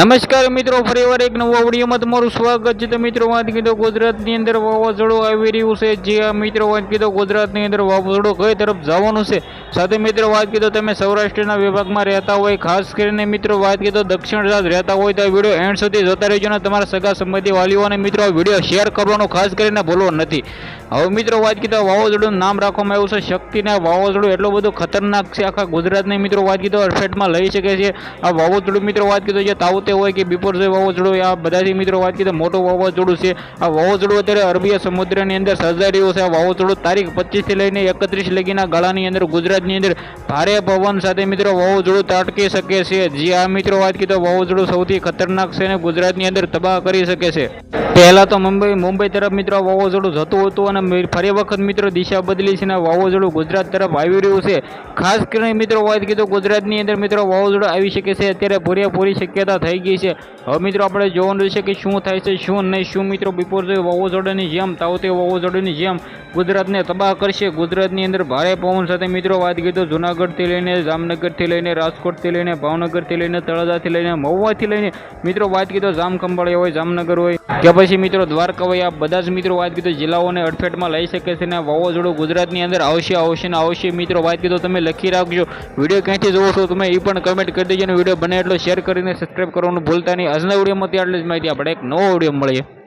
નમસ્કાર મિત્રો, ફરીવાર એક નવા વિડીયોમાં તમારું સ્વાગત છે। તો મિત્રો વાત કીધો ગુજરાતની અંદર વાવાઝોડું આવી રહ્યું છે। જે આ મિત્રો વાત કીધો ગુજરાતની અંદર વાવાઝોડું કઈ તરફ જવાનું છે, સાથે મિત્રો વાત કીધો તમે સૌરાષ્ટ્રના વિભાગમાં રહેતા હોય, ખાસ કરીને મિત્રો વાત કીધો દક્ષિણ ગુજરાત રહેતા હોય તો આ વિડીયો એન્ડ સુધી જોતા રહેજો અને તમારા સગા સંબંધી વાલીઓને મિત્રો આ વિડીયો શેર કરવાનું ખાસ કરીને ભૂલવો નથી। હવે મિત્રો વાત કીધો વાવાઝોડું નામ રાખવામાં આવ્યું છે શક્તિના વાવાઝોડું। એટલું બધું ખતરનાક છે, આખા ગુજરાતને મિત્રો વાત કીધો અડફેટમાં લઈ શકે છે આ વાવાઝોડું। મિત્રો વાત કીધો જે તાવતે હોય કે બિપોરજોય વાવાઝોડું, આ બધાથી મિત્રો વાત કીધો મોટું વાવાઝોડું છે આ વાવાઝોડું। અત્યારે અરબી સમુદ્રની અંદર સર્જાઈ રહ્યું છે આ વાવાઝોડું। તારીખ 25 થી લઈને 31 લગીના ગાળાની અંદર ગુજરાતની અંદર ભારે પવન સાથે મિત્રો વાવાઝોડું ત્રાટકી શકે છે। જે આ મિત્રો વાત કીધો વાવાઝોડું સૌથી ખતરનાક છે અને ગુજરાતની અંદર તબાહ કરી શકે છે। પહેલા તો મુંબઈ તરફ મિત્રો વાવાઝોડું જતું હતું અને ફરી વખત મિત્રો દિશા બદલી છે અને વાવાઝોડું ગુજરાત તરફ આવી રહ્યું છે। ખાસ કરીને મિત્રો વાત કીધો ગુજરાતની અંદર મિત્રો વાવાઝોડું આવી શકે છે, અત્યારે પૂરેપૂરી શક્યતા થઈ ગઈ છે। હવે મિત્રો આપણે જોવાનું રહેશે કે શું થાય છે શું નહીં, શું મિત્રો બિપોરજોય વાવાઝોડાની જેમ તાવતે વાવાઝોડાની જેમ ગુજરાતને તબાહ કરશે। ગુજરાતની અંદર ભારે પવન સાથે મિત્રો વાત કીધો જૂનાગઢથી લઈને જામનગરથી લઈને રાજકોટથી લઈને ભાવનગરથી લઈને તળાજાથી લઈને મહુવાથી લઈને મિત્રો વાત કીધો જામખંભાળિયા હોય, જામનગર હોય કે પછી મિત્રો દ્વારકા હોય, આ બધા જ મિત્રો વાત કીધો જિલ્લાઓને અડફેટમાં લઈ શકે છે અને વાવાઝોડું ગુજરાતની અંદર આવશે મિત્રો વાત કીધો તમે લખી રાખજો। વિડીયો ક્યાંથી જોવો છો તમે એ પણ કમેન્ટ કરી દેજો અને વિડીયો બને એટલો શેર કરીને સબસ્ક્રાઈબ કરવાનું ભૂલતા નહીં। આજના વિડીયોમાં આટલી જ માહિતી, આપણે એક નવો વિડીયો મળીએ।